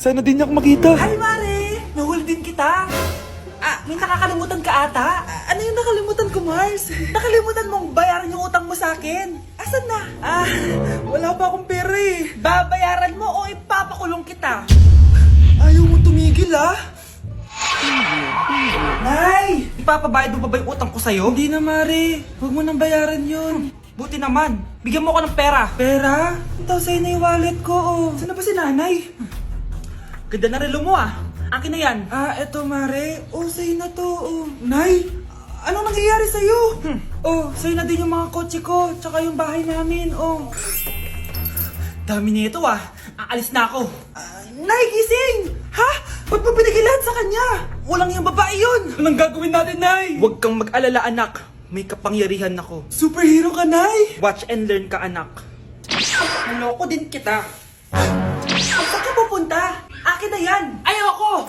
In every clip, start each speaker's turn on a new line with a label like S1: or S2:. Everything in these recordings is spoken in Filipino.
S1: Sana din niya ako makita.
S2: Hi, Mare! Nahuli din kita. May nakakalimutan ka ata. Ano yung nakalimutan ko, Mars? Nakalimutan mong bayaran yung utang mo sa akin. Asan na? Wala pa akong pera eh. Babayaran mo o ipapakulong kita? Ayaw mo tumigil Nay! Ipapabayad mo pa ba yung utang ko sa'yo? Hindi na, Mare. Huwag mo nang bayaran yun. Buti naman. Bigyan mo ko ng pera. Pera? Ito sa'yo na yung wallet ko. Saan na ba si nanay? Ganda na relo mo Akin na yan. Eto, Mare. Sa'yo na to. Nay, anong nangyayari sa'yo? Sa'yo na din yung mga kotse ko, tsaka yung bahay namin, Dami nito Aalis na ako. Nay, gising! Ha? Ba't mo binigay lahat sa kanya? Walang yung babae yun! Anong gagawin natin, Nay? Huwag kang mag-alala, anak. May kapangyarihan ako. Superhero ka, Nay! Watch and learn ka, anak. Naloko din kita. Saan ka pupunta? Akin na yan! Ayoko!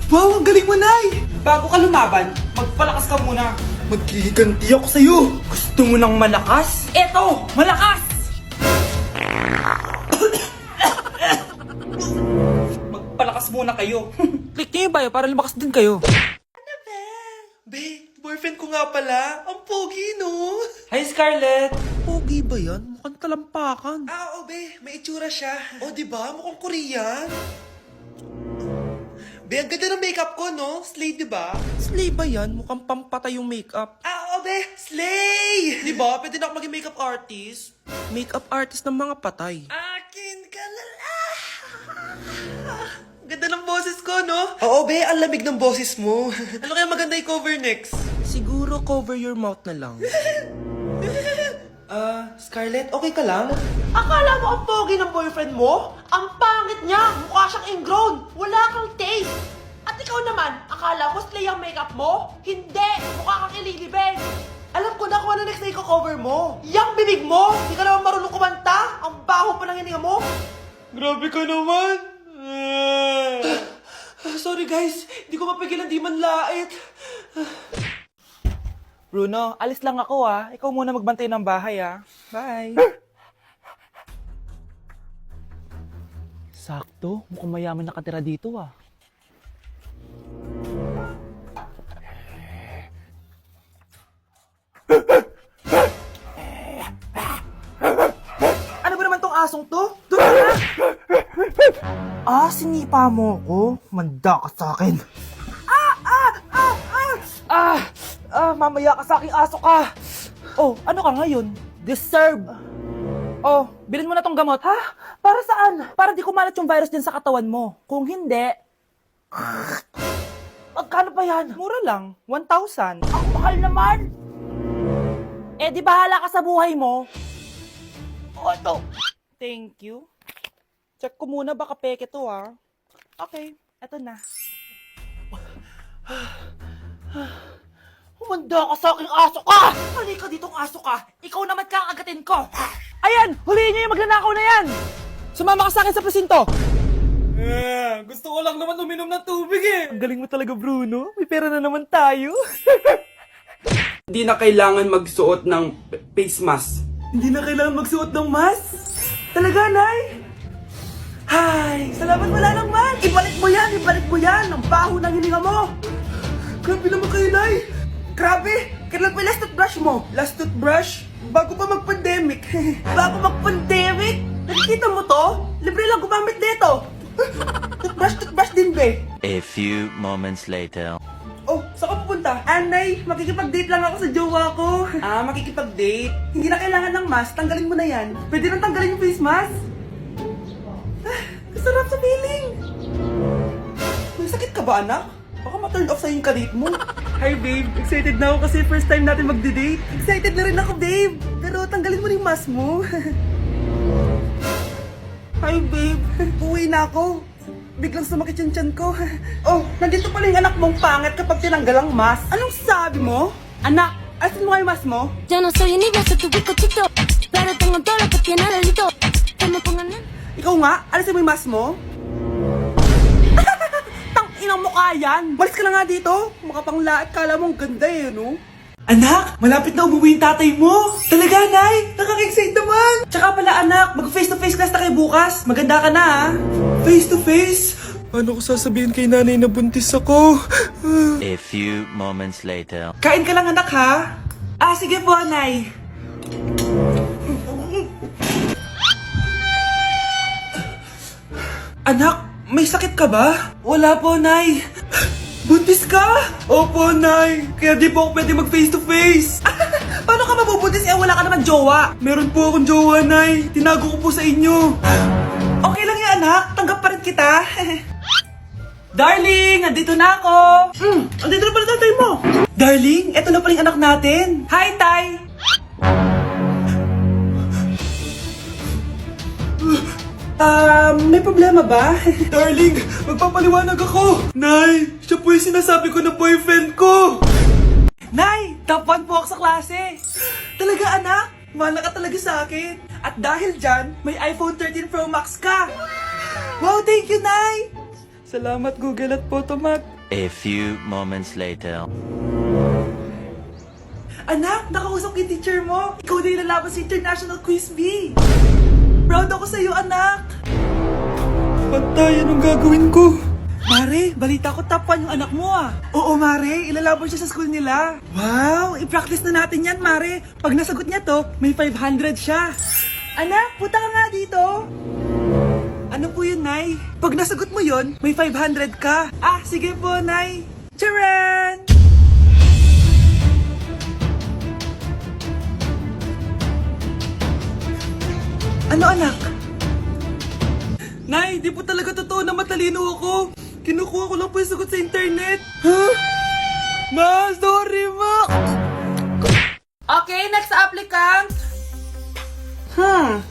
S2: Wow, ang galing mo, Nay! Bago ka lumaban, magpalakas ka muna. Maghihiganti ako sa'yo. Gusto mo ng malakas? Eto! Malakas! Magpalakas muna kayo. Click niyo yung bio para lumakas din kayo. Ano ba? Be, boyfriend ko nga pala. Ang pogi, no? Hi, Scarlett. Pogi ba yan? Mukhang talampakan. Be. May itsura siya. Diba? Mukhang Korean. Be, ang ganda ng makeup ko, no? Slay, diba? Slay ba yan? Mukhang pampatay yung makeup. Be. Slay! Diba? Pwede na ako maging makeup artist. Makeup artist ng mga patay. Akin ka lala! Ganda ng boses ko, no? Be. Ang lamig ng boses mo. Ano kaya maganda i-cover next? Siguro cover your mouth na lang. Scarlett, okay ka lang? Akala mo ang pogi ng boyfriend mo? Ang pangit niya! Mukha siyang ingrown! Wala kang taste! At ikaw naman, akala mo slay ang makeup mo? Hindi! Mukha kang ililibig! Alam ko na kung ano next na i-cover mo! Yang bibig mo! Hindi ka naman marunong kumanta! Ang baho pa ng hininga mo! Grabe ka naman! Sorry guys, hindi ko mapigilan di man lait. Bruno, alis lang ako Ikaw muna magbantay ng bahay Bye. Sakto, mukhang mayaman nakatira dito Ano ba naman tong asong to? Doon ka na! Sinipa mo ko? Manda ka sa akin. Mamaya ka sa aking aso ka. Ano ka ngayon? Deserve. Bilhin mo na tong gamot. Ha? Para saan? Para di kumalat yung virus din sa katawan mo. Kung hindi... Magkano pa yan? Mura lang. 1,000. Ang mahal naman. Di bahala ka sa buhay mo. Ito. Thank you. Check ko muna baka peke to Okay, eto na. Humanda ka sa aking aso ka! Halika ditong aso ka! Ikaw naman kakagatin ko! Ayan! Huliin niyo yung magnanakaw na yan! Sumama ka sa akin sa presinto! Gusto ko lang naman uminom ng tubig Ang galing mo talaga, Bruno. May pera na naman tayo.
S1: Hindi na kailangan magsuot ng face mask.
S2: Hindi na kailangan magsuot ng mask? Talaga, Nay? Hay! Salamat wala naman! Ibalik mo yan! Ang baho ng hininga mo! Grabe naman kayo, Nay! Grabe! Kailan pa yung last toothbrush mo? Last toothbrush? Bago pa mag-pandemic. Bago mag-pandemic? Nakikita mo to? Libre lang gumamit dito. Toothbrush din, be.
S3: A few moments later.
S2: Saan ka pupunta? Nay, makikipag-date lang ako sa jowa ko. Makikipag-date? Hindi na kailangan ng mask. Tanggalin mo na yan. Pwede nang tanggalin yung face mask? Sarap sa feeling. May sakit ka ba, anak? Baka ma-turn off sa'yo yung kalit mo. Hi, babe. Excited na ako kasi first time natin mag-date. Excited na rin ako, babe. Pero tanggalin mo na yung mask mo. Hi, babe. Uwi na ako. Biglang sumakit yung tiyan ko. Nandito pala yung anak mong pangit kapag tinanggal ang mask. Anong sabi mo? Anak, alisin mo kayo yung mask mo?
S4: Yo no soy envidia, soy tu bizcochito, pero tengo todo lo que tiene delito. Que me pongan en...
S2: Ikaw nga, alisin mo yung mask mo? Tang-inang mukha yan! Malis ka na nga dito! Makapanglait, kala mo ang ganda no? Anak, malapit na umuwi yung tatay mo! Talaga, Nay! Nakaka-excited Tara anak, mag face to face class na kayo bukas. Maganda ka na ha. Face to face? Paano ko sasabihin kay nanay na buntis ako?
S3: A few moments later.
S2: Kain ka lang anak ha. Ah, sige po, Nay. Anak, may sakit ka ba? Wala po, Nay. Buntis ka? Opo, Nay. Kaya di po ako pwede mag face to face. Paano ka mabubuntis wala ka naman jowa? Meron po akong jowa, Nay. Tinago ko po sa inyo. Okay lang yan, anak. Tanggap pa rin kita. Darling, andito na ako. Andito na pala tatay mo. Darling, eto na pala yung anak natin. Hi, Tay. May problema ba? Darling, magpapaliwanag ako. Nay, siya po yung sinasabi ko na boyfriend ko. Nay, top 1 po ako sa klase. Talaga anak, mahal ka talaga sa akin. At dahil dyan, may iPhone 13 Pro Max ka. Wow, thank you, Nay. Salamat Google at Photomat.
S3: A few moments later.
S2: Anak, nakausap ko yung teacher mo. Ikaw na yung lalaban sa International Quiz Bee. Proud ako sa'yo, anak. Patay, anong gagawin ko? Mare, balita ko top 1 yung anak mo ah. Oo, Mare, ilalaban siya sa school nila. Wow, i-practice na natin yan, Mare. Pag nasagot niya to, may 500 siya. Anak, punta ka nga dito. Ano po yun, Nay? Pag nasagot mo yun, may 500 ka. Ah, sige po, Nay. Charan! Ano, anak? Nay, di po talaga totoo na matalino ako. Kinukuha ko lang po yung sagot sa internet. Huh? Ma, sorry, ma! Okay, next applicant.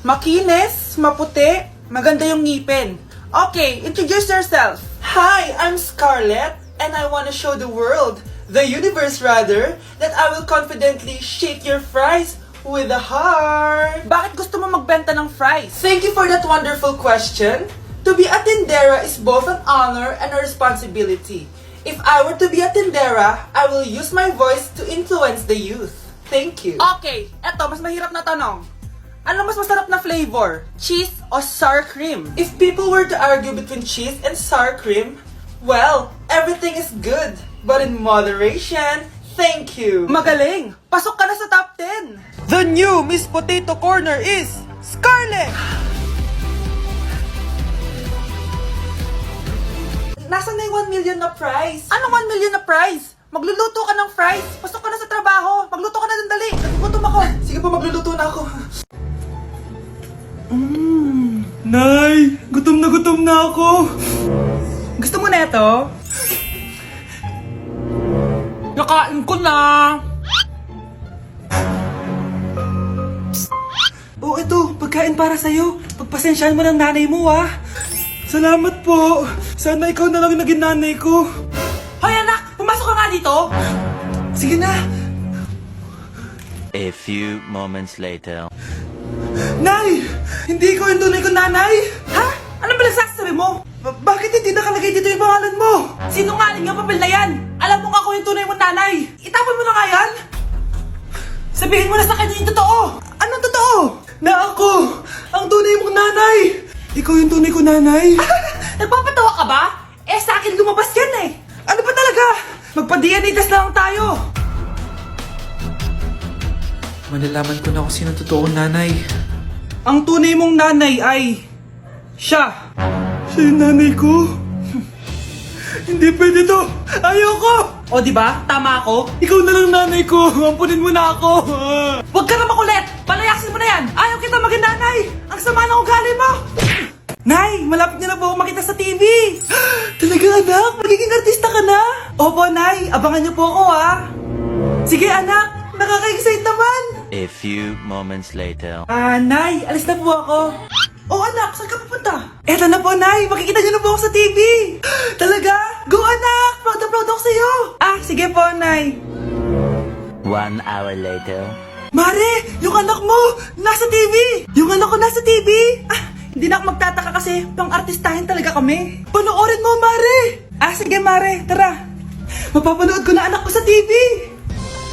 S2: Makinis, maputi, maganda yung ngipin. Okay, introduce yourself. Hi, I'm Scarlett, and I want to show the world, the universe rather, that I will confidently shake your fries with a heart. Bakit gusto mo magbenta ng fries? Thank you for that wonderful question. To be a tindera is both an honor and a responsibility. If I were to be a tindera, I will use my voice to influence the youth. Thank you. Okay, eto, mas mahirap na tanong. Ano mas masarap na flavor? Cheese o sour cream? If people were to argue between cheese and sour cream, well, everything is good, but in moderation. Thank you. Magaling! Pasok ka na sa top 10. The new Miss Potato Corner is Scarlett! Nasaan na yung 1 million na prize? Anong 1 million na prize? Magluluto ka ng fries. Pasok ka na sa trabaho. Magluto ka na ng dali. Nagugutom ako. Sige po, magluluto na ako. Nay, gutom na ako. Gusto mo na ito? Nakain ko na. Oh, ito, pagkain para sa'yo. Pagpasensyahan mo ng nanay mo, ah. Salamat po. Sana ikaw na lang naging nanay ko. Hoy, anak! Pumasok ka nga dito! Sige na.
S3: A few moments later.
S2: Nay! Hindi ko yung tunay ko nanay! Ha? Ano ba nagsasabi mo? Bakit hindi nakalagay dito yung pangalan mo? Sinungaling ang papel na yan! Alam mo nga ako yung tunay mong nanay! Itapon mo na nga yan! Sabihin mo na sa kanya yung totoo! Anong totoo? Na ako! Ang tunay mong nanay! Ikaw yung tunay ko nanay! Nagpapatawa ka ba? Eh sa akin lumabas yan eh! Ano ba talaga? Magpa-DNA test na lang tayo! Malalaman ko na kung sino totoong nanay. Ang tunay mong nanay ay siya. Siya yung nanay ko? Hindi pwede to. Ayoko. O di ba? Tama ako. Ikaw na lang nanay ko. Ampunin mo na ako. Huwag ka na makulit. Palayasin mo na yan. Ayaw kita maging nanay. Ang sama ng ugali mo. Nay, malapit niyo na po ako makita sa TV. Talaga anak? Magiging artista ka na? Opo, Nay. Abangan niyo po ako ha. Sige anak. Nakaka-excite naman.
S3: A few moments later.
S2: Nay, alis na po ako. Oh, anak, saan ka pupunta? Eto na po, Nay. Makikita niyo na po ako sa TV. Talaga? Go, anak. Proud na proud ako sa'yo. Ah, sige po, Nay.
S3: 1 hour later.
S2: Mare, yung anak mo, nasa TV. Yung anak ko nasa TV. Ah, hindi na ako magtataka kasi pang-artistahin talaga kami. Panoorin mo, Mare. Ah, sige, Mare. Tara. Mapapanood ko na anak ko sa TV.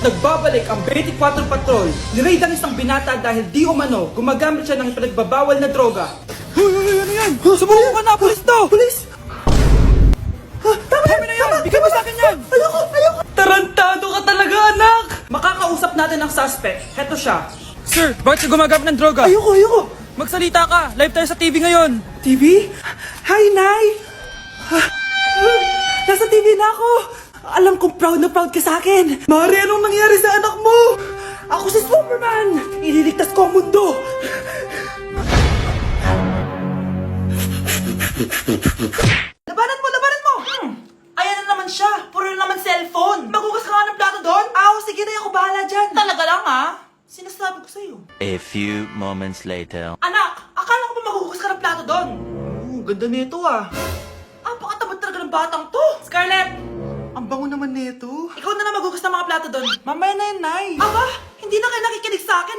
S1: Nagbabalik ang 24 Patrol. Niraid ang isang binata dahil di umano gumagamit siya ng pinagbabawal na droga.
S2: Hoy, ano yan? Sumuko ka na, pulis to! Pulis! Tama na yan! Bigay mo sa akin yan! Ayoko!
S1: Tarantado ka talaga, anak! Makakausap natin ang suspect. Heto siya.
S2: Sir, bakit ka gumagamit ng droga? Ayoko! Magsalita ka! Live tayo sa TV ngayon!
S1: TV? Hi, Nay! Nasa TV na ako! Alam kong proud na proud ka sa akin! Mari, anong nangyari sa anak mo? Ako si Superman! Ililigtas ko ang mundo!
S2: Labanan mo! Ayan na naman siya! Puro na naman cellphone! Magugas ka nga ng plato doon? Sige na ako bahala dyan! Talaga lang Sinasabi ko sa'yo.
S3: A few moments later.
S2: Anak! Akala ko ba magugas ka ng plato doon? Ganda nito Apakatamad talaga ng batang to! Scarlett! Ang bango naman nito. Ikaw na magugas ng mga plato doon. Mamaya na yun, Nay. Aba, hindi na kayo nakikinig sa akin,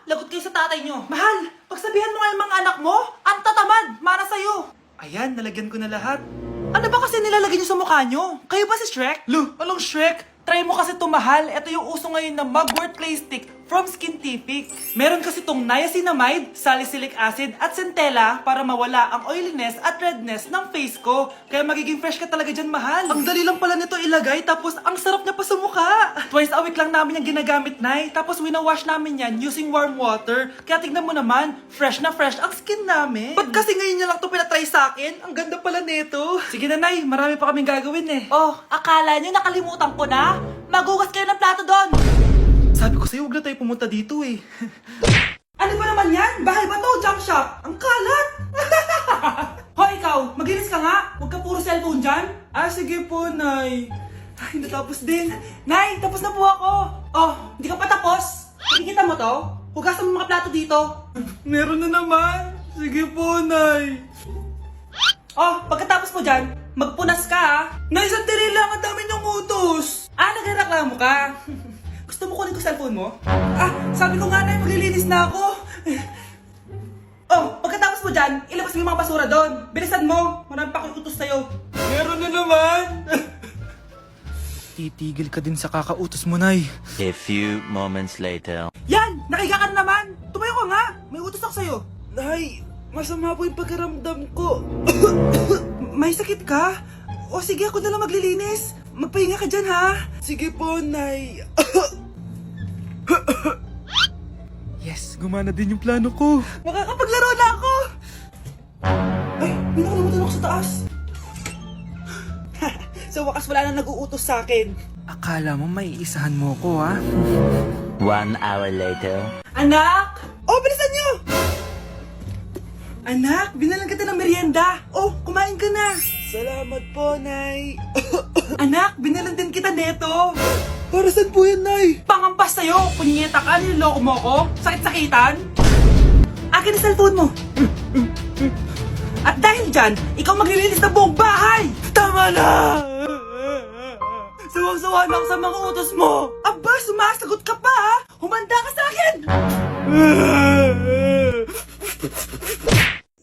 S2: Lagot kayo sa tatay nyo. Mahal, pagsabihan mo nga yung mga anak mo, ang tatamad, para sa'yo. Ayan, nalagyan ko na lahat. Ano ba kasi nilalagay nyo sa mukha nyo? Kayo ba si Shrek? Lu, anong Shrek? Try mo kasi mahal. Ito yung uso ngayon na mugwort clay stick from Skintific. Meron kasi itong niacinamide, salicylic acid, at centella para mawala ang oiliness at redness ng face ko. Kaya magiging fresh ka talaga dyan, mahal. Ang dali lang pala nito ilagay, tapos ang sarap niya pa sa mukha. Twice a week lang namin yung ginagamit, Nay. Tapos winawash namin yan using warm water. Kaya tignan mo naman, fresh na fresh ang skin namin. Ba't kasi ngayon niya lang ito pinatry sa akin? Ang ganda pala nito. Sige na, Nay. Marami pa kaming gagawin Oh, akala niyo nakalimutan ko na? Magugas kayo ng plato doon. Sabi ko sa'yo, huwag na tayo pumunta dito
S1: Ano ba naman yan? Bahay ba to? Junk shop? Ang kalat! Hoy, ikaw! Maginis ka nga! Huwag ka puro cellphone dyan! Sige po, Nay. Ay, natapos din. Nay, tapos na po ako! Oh, hindi ka pa tapos? Nakikita mo to? Hugasan mo mga plato dito. Meron na naman. Sige po, Nay. Oh, pagkatapos mo dyan, magpunas ka Nay, sandali lang, ang dami niyong utos. Nagreklamo ka? Gusto mo kunin ko cellphone mo? Sabi ko nga, Nay, maglilinis na ako. Oh, pagkatapos mo dyan, ilabas mo yung mga basura doon. Bilisan mo, marami pa akong utos sa'yo. Meron na naman.
S2: Titigil ka din sa kakautos mo, Nay.
S3: A few moments later.
S1: Yan! Nakiga ka na naman! Tumayo ka nga! May utos ako sa'yo. Nay, masama po yung pagkaramdam ko. May sakit ka? O sige, ako na lang maglilinis. Magpahinga ka dyan, ha? Sige po, Nay.
S2: Yes, gumana din yung plano ko.
S1: Makakapaglaro na ako! Ay, may nakalimutan ako sa taas. Sa wakas wala na nag-uutos sa akin.
S2: Akala mo may isahan mo ko,
S3: 1 hour later.
S1: Anak! Oh, bilisan niyo! Anak, binalan kita ng merienda. Oh, kumain ka na. Salamat po, Nay. Anak, binalan din kita neto. Para saan po yan, Nay? Pangampas sa'yo. Punyeta ka, niloloko mo ko. Sakit-sakitan. Akin ang cellphone mo. At dahil dyan, ikaw maglilinis ng buong bahay. Tama na! Sawang-sawa na ako sa mga utos mo. Aba, sumasagot ka pa, ha? Humanda ka sa akin!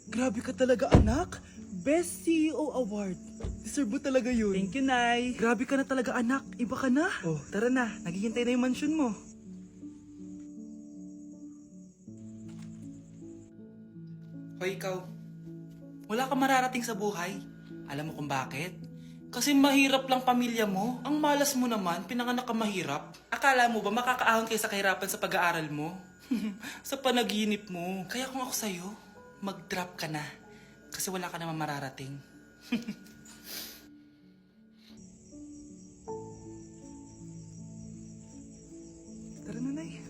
S2: Grabe ka talaga, anak. Best CEO Award. Deserve mo talaga yun.
S1: Thank you, Nay.
S2: Grabe ka na talaga, anak. Iba ka na. Oh, tara na. Naghihintay na yung mansion mo.
S1: Hoy, ikaw. Wala ka mararating sa buhay. Alam mo kung bakit? Kasi mahirap lang pamilya mo. Ang malas mo naman, pinanganak ka mahirap. Akala mo ba makakaahon kayo sa kahirapan sa pag-aaral mo? Sa panaginip mo. Kaya kung ako sa'yo, mag-drop ka na. Kasi wala ka naman mararating.
S2: Tara na, Nay.